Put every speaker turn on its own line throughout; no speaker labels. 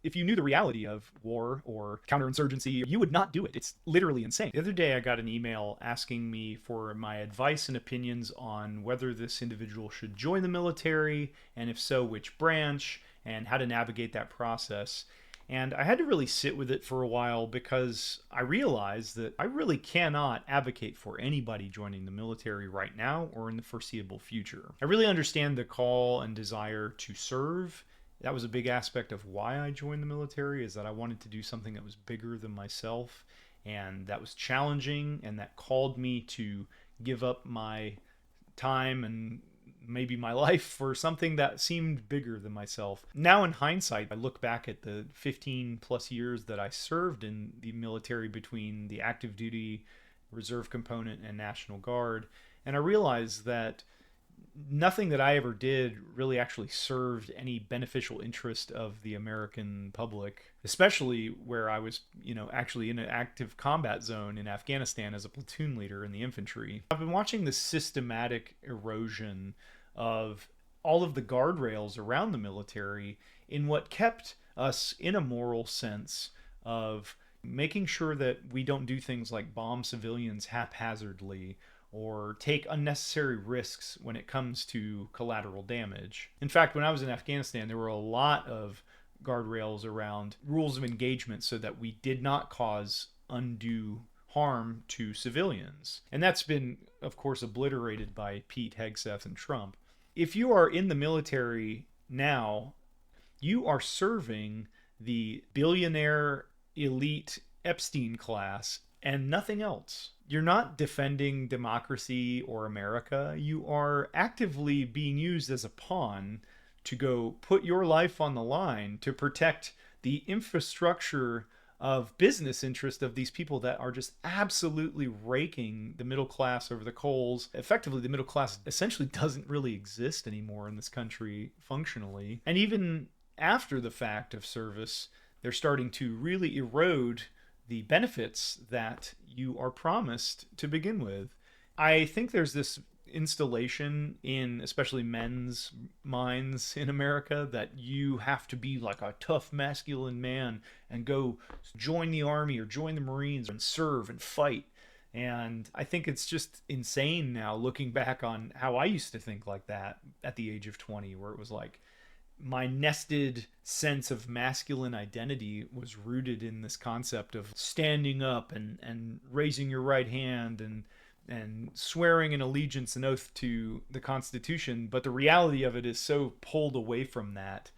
if you knew the reality of war or counterinsurgency, you would not do it. It's literally insane. The other day I got an email asking me for my advice and opinions on whether this individual should join the military, and if so, which branch, and how to navigate that process. And I had to really sit with it for a while because I realized that I really cannot advocate for anybody joining the military right now or in the foreseeable future. I really understand the call and desire to serve. That was a big aspect of why I joined the military, is that I wanted to do something that was bigger than myself and that was challenging and that called me to give up my time and maybe my life for something that seemed bigger than myself. Now in hindsight, I look back at the 15 plus years that I served in the military between the active duty, reserve component, and National Guard, and I realize that nothing that I ever did really actually served any beneficial interest of the American public, especially where I was, actually in an active combat zone in Afghanistan as a platoon leader in the infantry. I've been watching the systematic erosion of all of the guardrails around the military in what kept us in a moral sense of making sure that we don't do things like bomb civilians haphazardly or take unnecessary risks when it comes to collateral damage. In fact, when I was in Afghanistan, there were a lot of guardrails around rules of engagement so that we did not cause undue harm to civilians. And that's been, of course, obliterated by Pete Hegseth and Trump. If you are in the military now, you are serving the billionaire elite Epstein class and nothing else. You're not defending democracy or America. You are actively being used as a pawn to go put your life on the line to protect the infrastructure of business interest of these people that are just absolutely raking the middle class over the coals. Effectively, the middle class essentially doesn't really exist anymore in this country functionally. And even after the fact of service, they're starting to really erode the benefits that you are promised to begin with. I think there's this installation in especially men's minds in America that you have to be like a tough masculine man and go join the army or join the Marines and serve and fight. And I think it's just insane now looking back on how I used to think like that at the age of 20, where it was like my nested sense of masculine identity was rooted in this concept of standing up and raising your right hand and swearing an allegiance and oath to the Constitution. But the reality of it is so pulled away from that.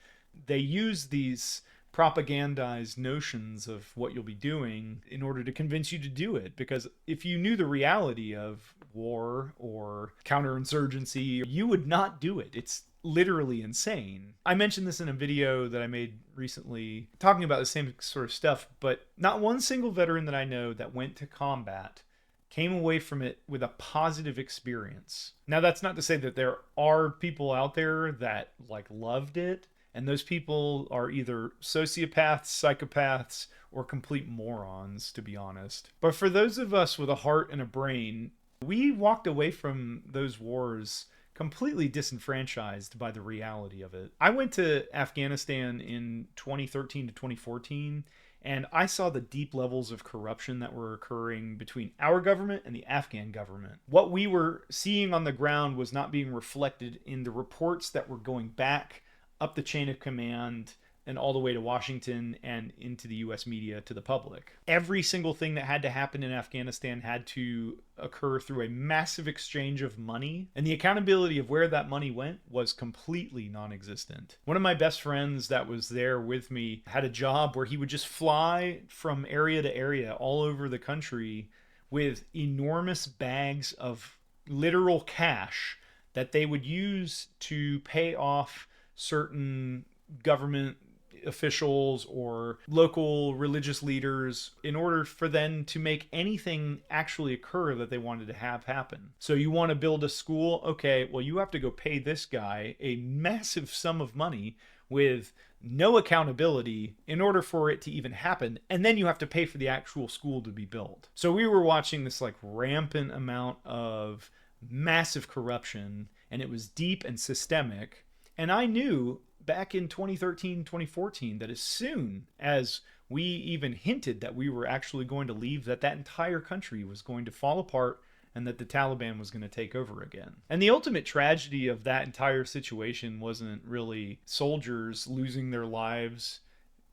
They use these propagandized notions of what you'll be doing in order to convince you to do it. Because if you knew the reality of war or counterinsurgency, you would not do it. It's literally insane. I mentioned this in a video that I made recently talking about the same sort of stuff, but not one single veteran that I know that went to combat came away from it with a positive experience. Now, that's not to say that there are people out there that loved it, and those people are either sociopaths, psychopaths, or complete morons, to be honest. But for those of us with a heart and a brain, we walked away from those wars completely disenfranchised by the reality of it. I went to Afghanistan in 2013 to 2014, and I saw the deep levels of corruption that were occurring between our government and the Afghan government. What we were seeing on the ground was not being reflected in the reports that were going back up the chain of command and all the way to Washington and into the US media to the public. Every single thing that had to happen in Afghanistan had to occur through a massive exchange of money, and the accountability of where that money went was completely non-existent. One of my best friends that was there with me had a job where he would just fly from area to area all over the country with enormous bags of literal cash that they would use to pay off certain government officials or local religious leaders in order for them to make anything actually occur that they wanted to have happen. So you want to build a school? Okay, well, you have to go pay this guy a massive sum of money with no accountability in order for it to even happen. And then you have to pay for the actual school to be built. So we were watching this rampant amount of massive corruption, and it was deep and systemic. And I knew back in 2013, 2014, that as soon as we even hinted that we were actually going to leave, that entire country was going to fall apart and that the Taliban was going to take over again. And the ultimate tragedy of that entire situation wasn't really soldiers losing their lives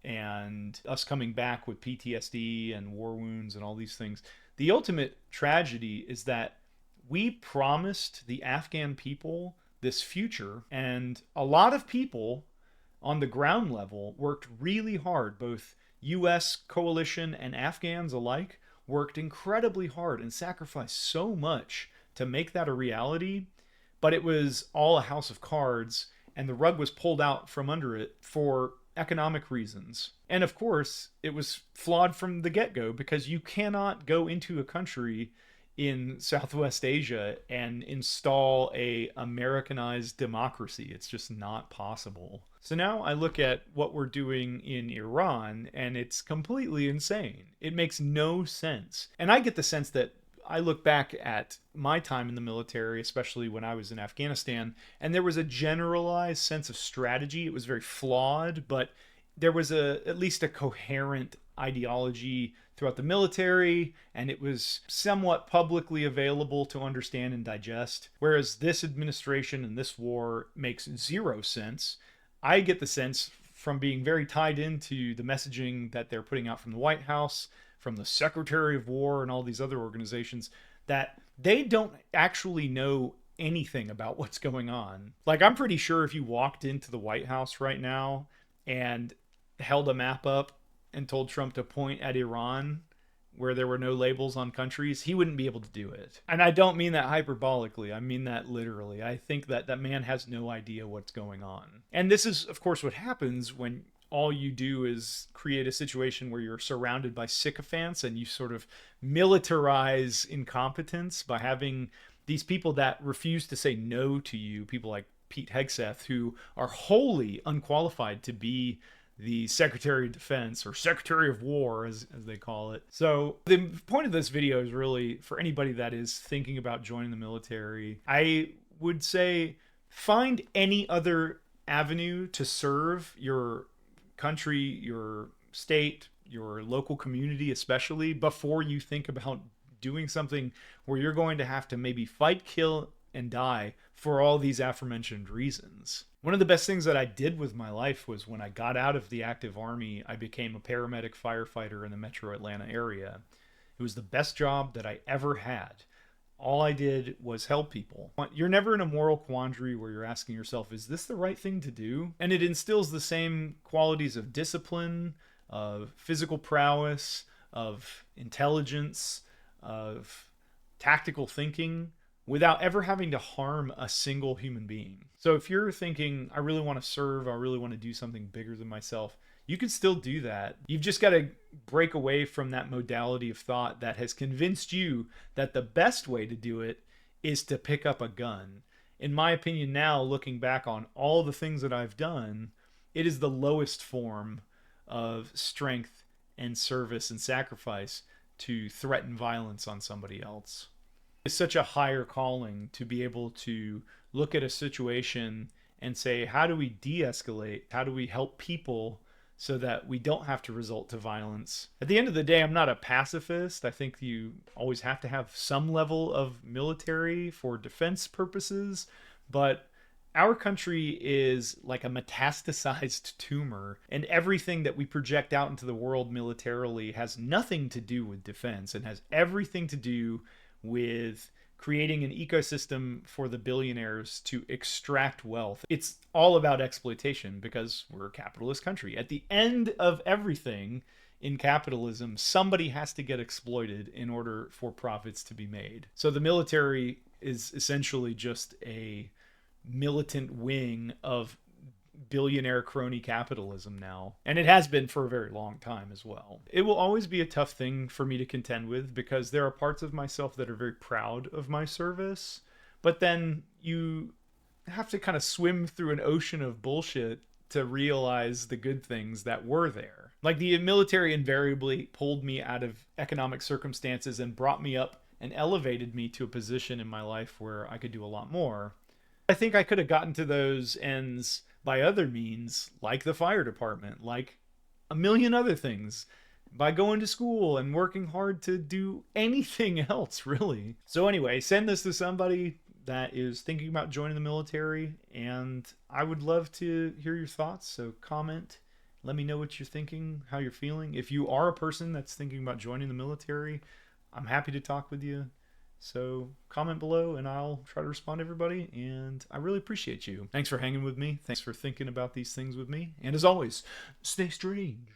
and us coming back with PTSD and war wounds and all these things. The ultimate tragedy is that we promised the Afghan people this future, and a lot of people on the ground level worked really hard. Both US coalition and Afghans alike worked incredibly hard and sacrificed so much to make that a reality, but it was all a house of cards, and the rug was pulled out from under it for economic reasons. And of course, it was flawed from the get-go, because you cannot go into a country in Southwest Asia and install a Americanized democracy. It's just not possible. So now I look at what we're doing in Iran, and it's completely insane. It makes no sense. And I get the sense that I look back at my time in the military, especially when I was in Afghanistan, and there was a generalized sense of strategy. It was very flawed, but there was at least a coherent ideology throughout the military, and it was somewhat publicly available to understand and digest. Whereas this administration and this war makes zero sense. I get the sense from being very tied into the messaging that they're putting out from the White House, from the Secretary of War, and all these other organizations, that they don't actually know anything about what's going on. Like, I'm pretty sure if you walked into the White House right now and held a map up and told Trump to point at Iran where there were no labels on countries, he wouldn't be able to do it. And I don't mean that hyperbolically. I mean that literally. I think that that man has no idea what's going on. And this is, of course, what happens when all you do is create a situation where you're surrounded by sycophants, and you sort of militarize incompetence by having these people that refuse to say no to you, people like Pete Hegseth, who are wholly unqualified to be the Secretary of Defense, or Secretary of War, as they call it. So the point of this video is really for anybody that is thinking about joining the military. I would say find any other avenue to serve your country, your state, your local community especially, before you think about doing something where you're going to have to maybe fight, kill, and die for all these aforementioned reasons. One of the best things that I did with my life was when I got out of the active army, I became a paramedic firefighter in the metro Atlanta area. It was the best job that I ever had. All I did was help people. You're never in a moral quandary where you're asking yourself, is this the right thing to do? And it instills the same qualities of discipline, of physical prowess, of intelligence, of tactical thinking, without ever having to harm a single human being. So if you're thinking, I really want to serve, I really want to do something bigger than myself, you can still do that. You've just got to break away from that modality of thought that has convinced you that the best way to do it is to pick up a gun. In my opinion now, looking back on all the things that I've done, it is the lowest form of strength and service and sacrifice to threaten violence on somebody else. It's such a higher calling to be able to look at a situation and say, how do we de-escalate? How do we help people so that we don't have to resort to violence? At the end of the day, I'm not a pacifist. I think you always have to have some level of military for defense purposes, but our country is like a metastasized tumor, and everything that we project out into the world militarily has nothing to do with defense and has everything to do with creating an ecosystem for the billionaires to extract wealth. It's all about exploitation because we're a capitalist country. At the end of everything in capitalism, somebody has to get exploited in order for profits to be made. So the military is essentially just a militant wing of billionaire crony capitalism now, and it has been for a very long time as well. It will always be a tough thing for me to contend with because there are parts of myself that are very proud of my service, but then you have to kind of swim through an ocean of bullshit to realize the good things that were there. Like, the military invariably pulled me out of economic circumstances and brought me up and elevated me to a position in my life where I could do a lot more. I think I could have gotten to those ends by other means, like the fire department, like a million other things, by going to school and working hard to do anything else, really. So anyway, send this to somebody that is thinking about joining the military, and I would love to hear your thoughts. So comment, let me know what you're thinking, how you're feeling. If you are a person that's thinking about joining the military, I'm happy to talk with you. So comment below and I'll try to respond to everybody, and I really appreciate you. Thanks for hanging with me. Thanks for thinking about these things with me. And as always, stay strange.